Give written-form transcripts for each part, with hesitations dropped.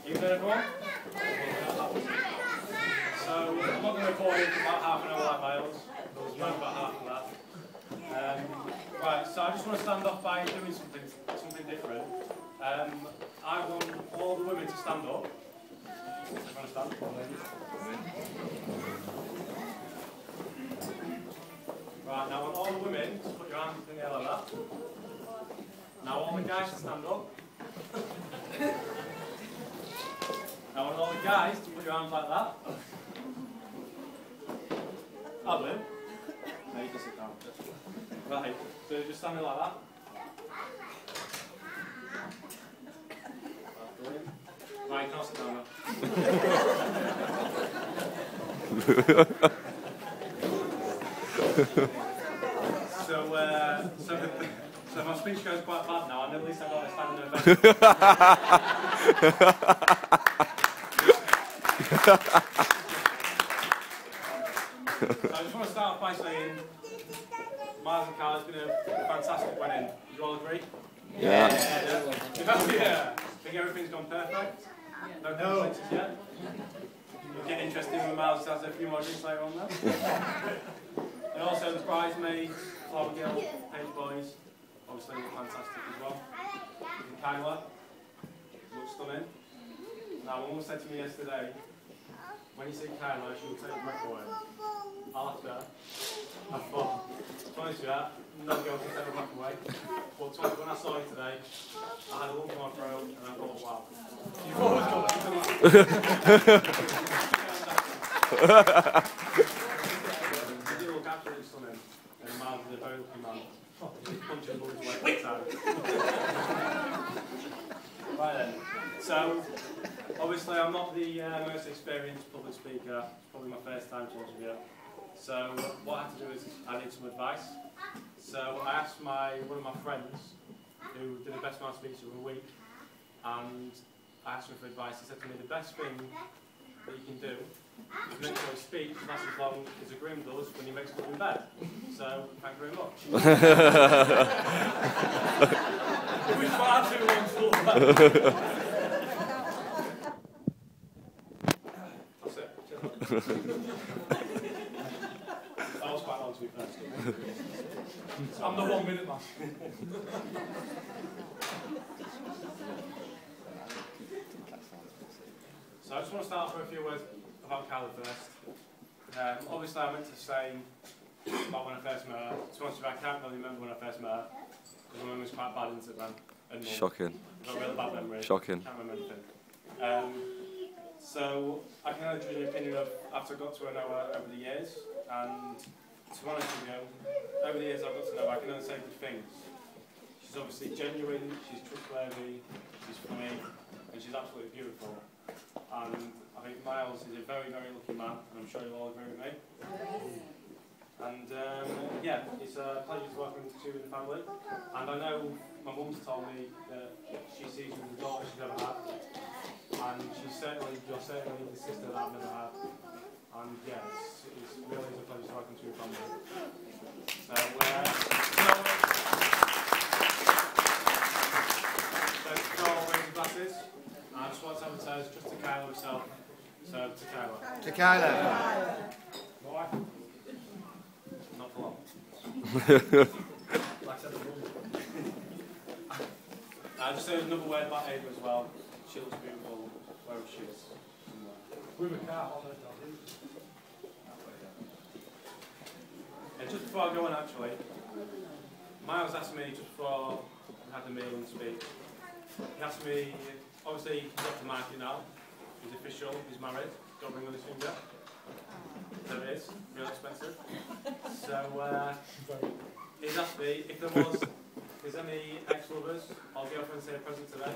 Evening everyone. So I'm not going to record it for about half an hour like Myles. There was around about half of that. Right, so I just want to stand off by doing something different. I want all the women to stand up. Everyone stand? Right, now I want all the women to put your hands in the air like that. Now all the guys to stand up. Now I want all the guys to put your hands like that. I'll do it. No, you can sit down. Right, so just stand there like that. Right, you can't sit down now. So my speech goes quite bad now, and at least I've got to stand in a bed. So I just want to start off by saying Myles and Carl has been a fantastic wedding. Do you all agree? Yeah. Yeah. I think everything's gone perfect. No complaints yet. You'll get interesting when Myles has a few more drinks later on there. And also the bridesmaids, flower girl, page boys, obviously look fantastic as well. And Kyla looks stunning. Now, my mum said to me yesterday, when you see Kyla, she will take the breath away. I asked her. I thought, to be honest with you, no girl can take the breath away. But when I saw it today, I had a lump in my throat and I thought, wow. You've always got that. You do look absolutely stunning. And Myles is a very lucky man. He's punching his weight every time. Right then. So, obviously I'm not the most experienced public speaker. It's probably my first time to you. So what I had to do is I need some advice. So I asked one of my friends who did the best man speech of the week, and I asked him for advice. He said to me the best thing that you can do is make sure his speech lasts as long as a groom does when he makes love in bed. So thank you very much. It was far too long to look back. That's it. That was quite long to be fair. I'm the 1 minute man. So I just want to start off with a few words about Kyla first. Obviously I meant to say about when I first met her. To be honest with you, I can't really remember when I first met her, because my memory's quite bad, isn't it, man? Shocking. I've got a really bad memory. Shocking. Can't remember anything. So I can only judge an opinion of after I got to know her over the years, and to be honest with you, over the years I've got to know her, I can only say good things. She's obviously genuine, she's trustworthy, she's funny, and she's absolutely beautiful. And I think Myles is a very, very lucky man, and I'm sure you'll all agree with me. And yeah, it's a pleasure to welcome you in the family. And I know my mum's told me that she sees you as the daughter she's ever had. And you're certainly the sister that I've never had. And yeah, it's really is a pleasure to welcome to your family. So go all raise your glasses. And I just want to have a toast just to Kyla herself. So to Kyla. To Kyla. Boy. Not for long. Like I said, just say another word about Ava as well. She looks beautiful wherever she is. With a car on her. And just before I go on, actually, Myles asked me just before we had the meal and speak. He asked me, obviously he's got the market now. He's official. He's married. Got a ring on his finger. There it is. Real expensive. So he's asked me if there's any ex-lovers or girlfriends say a present today,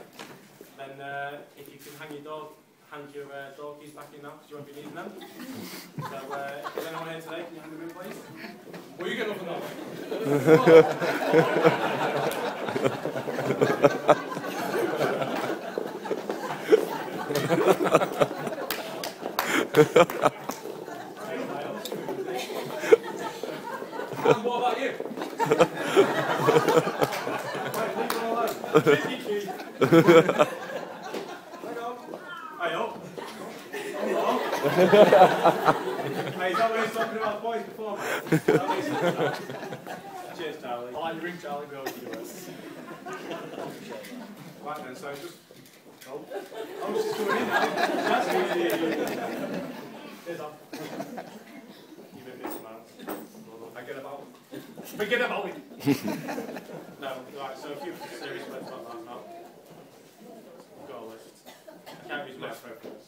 then if you can hand your door keys back in now, because you won't be needing them. So if there's anyone here today, can you hand them in, please? Will you get nothing off? And what about you? Hang on. Hey, is that what he was talking about boys before, mate? That makes sense. Cheers, Charlie. I'll ring Charlie, go to US. Right then, so just... Oh, she's coming in now. That's easy. Cheers, on. You made this, Myles. Forget about it. Forget about it. No, right, so a few serious words about that now. I've got a list. I can't use my phone for this.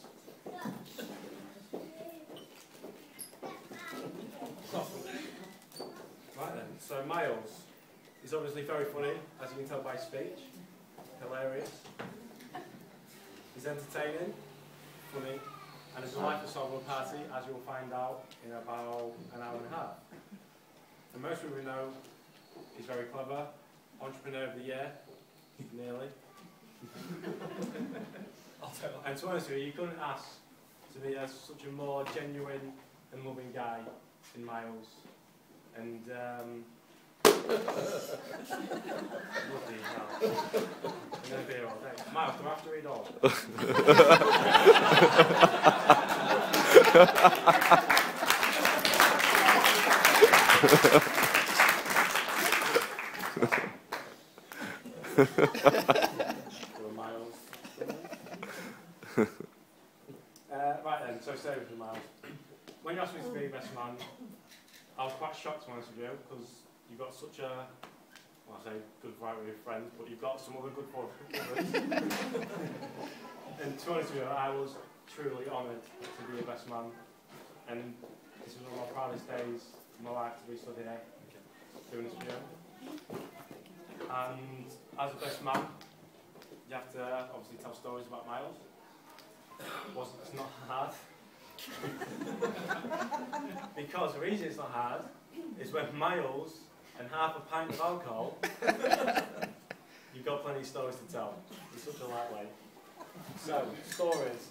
Right then, so Myles is obviously very funny, as you can tell by his speech. Hilarious. He's entertaining, funny, and his life is solvable party, as you'll find out in about an hour and a half. And most people know he's very clever, entrepreneur of the year, nearly. And to be honest with you, you couldn't ask to be such a more genuine and loving guy in Myles. And bloody hell. I'm going to be here all day. Myles, do I have to read all? Myles. Right then, so seriously, Myles. When you asked me to be best man, I was quite shocked, to be honest with you, because you've got such a, well, I say good variety of friends, but you've got some other good ones. And to be honest with you, I was truly honoured to be your best man. And this is one of my proudest days of my life to be stood here doing this video. And as a best man, you have to obviously tell stories about Myles. It's not hard. Because the reason it's not hard is when Myles and half a pint of alcohol, you've got plenty of stories to tell. It's such a lightweight. So, stories.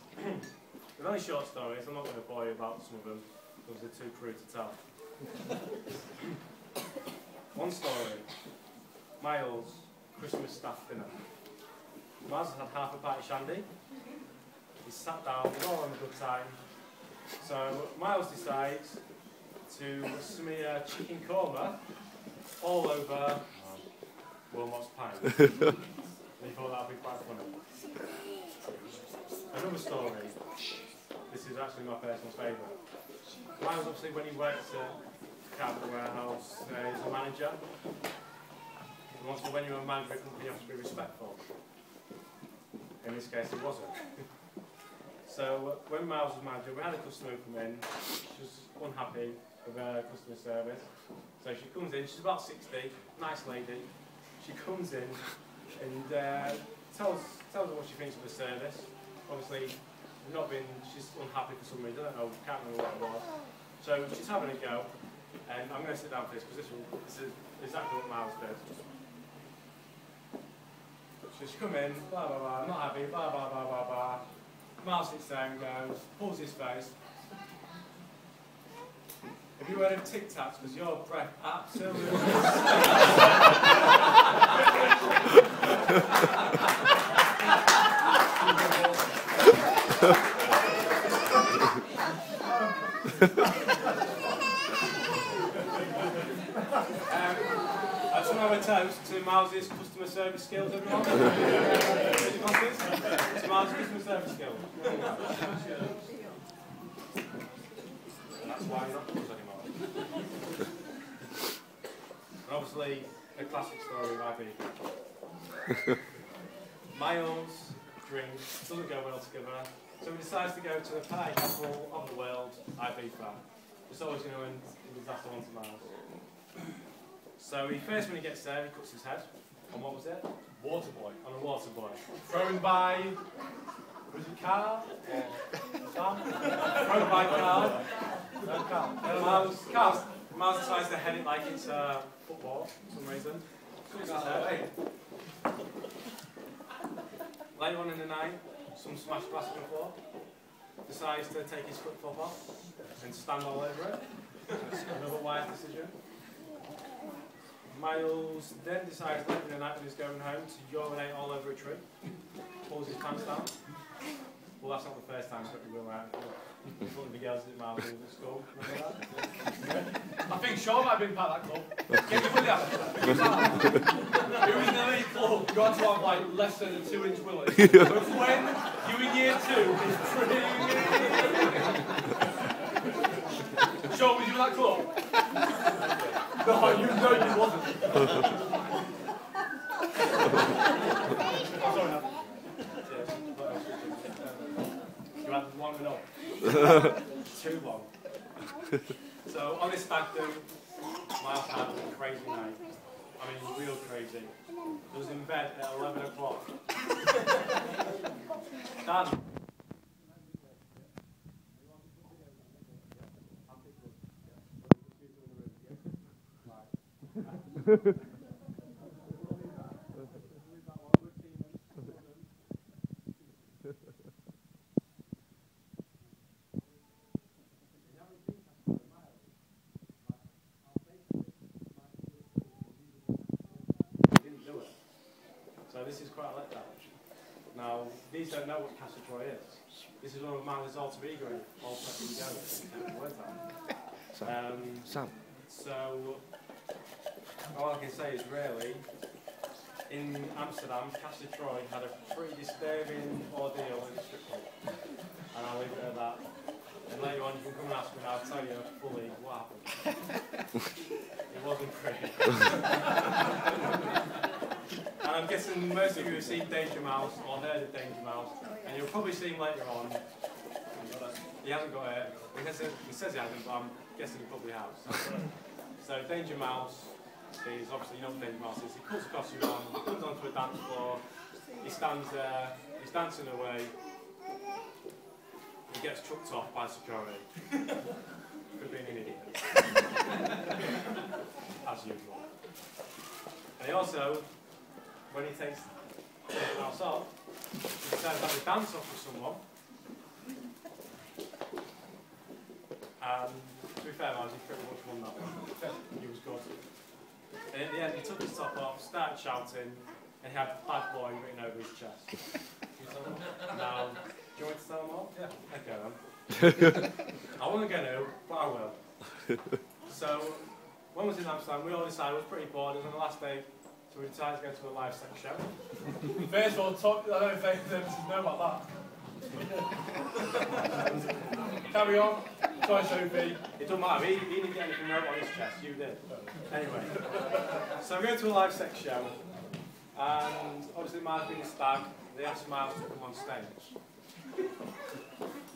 They're only short stories, I'm not going to bore you about some of them because they're too crude to tell. One story. Myles' Christmas staff dinner. Myles has had half a pint of shandy. He sat down, we're all having a good time. So Myles decides to smear chicken korma all over Wilmot's pint. And he thought that would be quite funny. Another story. This is actually my personal favourite. Myles, obviously, when he works at Carpet Warehouse, he's a manager. And also, when you're a manager, you have to be respectful. In this case, he wasn't. So when Myles was manager, we had a customer come in. She was unhappy with her customer service. So she comes in, she's about 60, nice lady. She comes in and tells her what she thinks of the service. Obviously, she's unhappy for some reason, I don't know, can't remember what it was. So she's having a go, and I'm going to sit down for this because this is exactly what Myles did. So she come in, blah blah blah, I'm not happy, blah blah blah blah blah. Myles sits down, goes, pulls his face. Have you heard of Tic Tacs? Because your breath absolutely I just want to have a toast to Myles' customer service skills, everyone. To Myles' customer service skills. That's why I'm not close anymore. And obviously, the classic story of IB. Myles drinks, doesn't go well together, so he decides to go to the party capital of the world, Ibiza. It's always going to end in disaster once a Myles. So when he gets there, he cuts his head on what was it? Water boy. On a water boy. Thrown by, was it Carl? Sam? Thrown by Carl. No, Carl. Myles decides to head it like it's football for some reason. Cuts his head. Later on in the night, some smashed glass on the floor. Decides to take his flip-flop off and stand all over it. Another wise decision. Myles then decides later in the night when he's going home to urinate all over a tree. Pulls his pants down. well, that's not the first time I've got you going out in front of the girls at Myles at school. Remember that? I think Sean might have been part of that club. Get your willy out. It was in any club, you had to have like less than a 2-inch willy. But when you're in year 2, it's pretty. Sean, was you in that club? No, you wasn't. Sorry, no. You had long enough. Too long. So on this stag do, Myles had a crazy night. I mean, real crazy. He was in bed at 11 o'clock. Dan. So this is quite a letdown. Now, these don't know what Casa Troy is. This is one of Myles' alter ego, all put together. Sam. So, all I can say is really, in Amsterdam, Casa Troy had a pretty disturbing ordeal in the strip club. And I'll leave it at that. And later on you can come and ask me and I'll tell you fully what happened. It wasn't pretty. And I'm guessing most of you have seen Danger Mouse or heard of Danger Mouse, and you'll probably see him later on. He hasn't got it. He says he hasn't, but I'm guessing he probably has. So Danger Mouse is obviously, you know what Danger Mouse is. He puts a costume on, comes onto a dance floor, he stands there, he's dancing away, he gets chucked off by security for being an idiot. As usual. And he also, when he takes the house off, he decides to have a dance off with someone. And to be fair, Myles, he pretty much won that one. He was good. And in the end, he took his top off, started shouting, and he had "bad boy" written over his chest. Now, do you want me to tell them all? Yeah. Okay then. I won't get who, but I will. So, when we was in Amsterdam, we all decided it was pretty bored. It was on the last day. So we decided to go to a live sex show. First of all, I don't think them to know about that. Carry on. Sorry, Sophie. It doesn't matter, he didn't get anything wrote on his chest, you did. Anyway, so we go to a live sex show, and obviously Myles being a stag, they asked Myles to come on stage.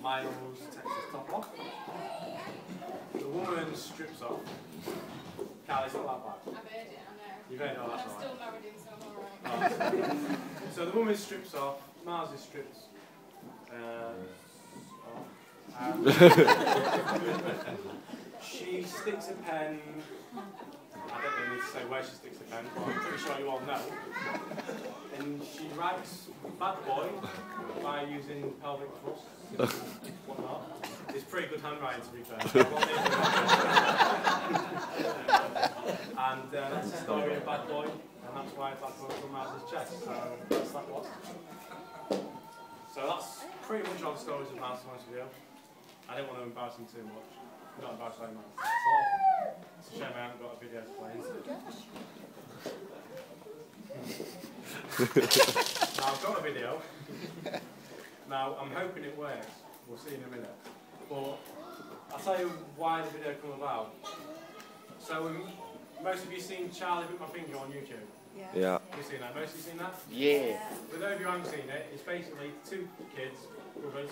Myles takes his top off. The woman strips off. Carl, it's not that bad. I've heard it, I know. You've heard it, oh, that's I'm all still right. married him, so I'm alright. So the woman strips off, Myles is stripped off. She sticks a pen, I don't really need to say where she sticks the pen, but I'm pretty sure you all know. And she writes "bad boy" by using pelvic thrusts and whatnot. It's pretty good handwriting, to be fair. And that's the story of "Bad Boy," and that's why "Bad Boy" from Myles' chest. So that's that one. So that's pretty much all the stories of Myles, to be honest with you. I didn't want to embarrass him too much. I'm not embarrassed by Myles. That's all. It's a shame I haven't got a video to play. Now I've got a video. Now I'm hoping it works. We'll see in a minute. But I'll tell you why the video came about. So most of you seen Charlie Bit My Finger on YouTube? Yeah. You've seen that? Most of you seen that? Yeah. For those of you who haven't seen it, it's basically two kids, brothers.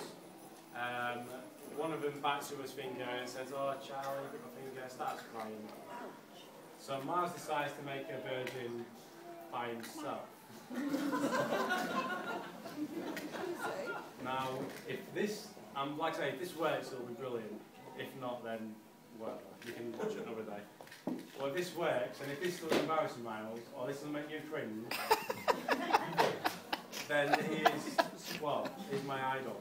One of them bites to his finger and says, "Oh, Charlie, bit my finger," starts crying. So Myles decides to make a virgin by himself. Now, if this, like I say, if this works, it'll be brilliant. If not, then whatever. You can watch it another day. Well, if this works, and if this doesn't embarrass you, Myles, or this doesn't make you cringe, then he is, well, he's my idol.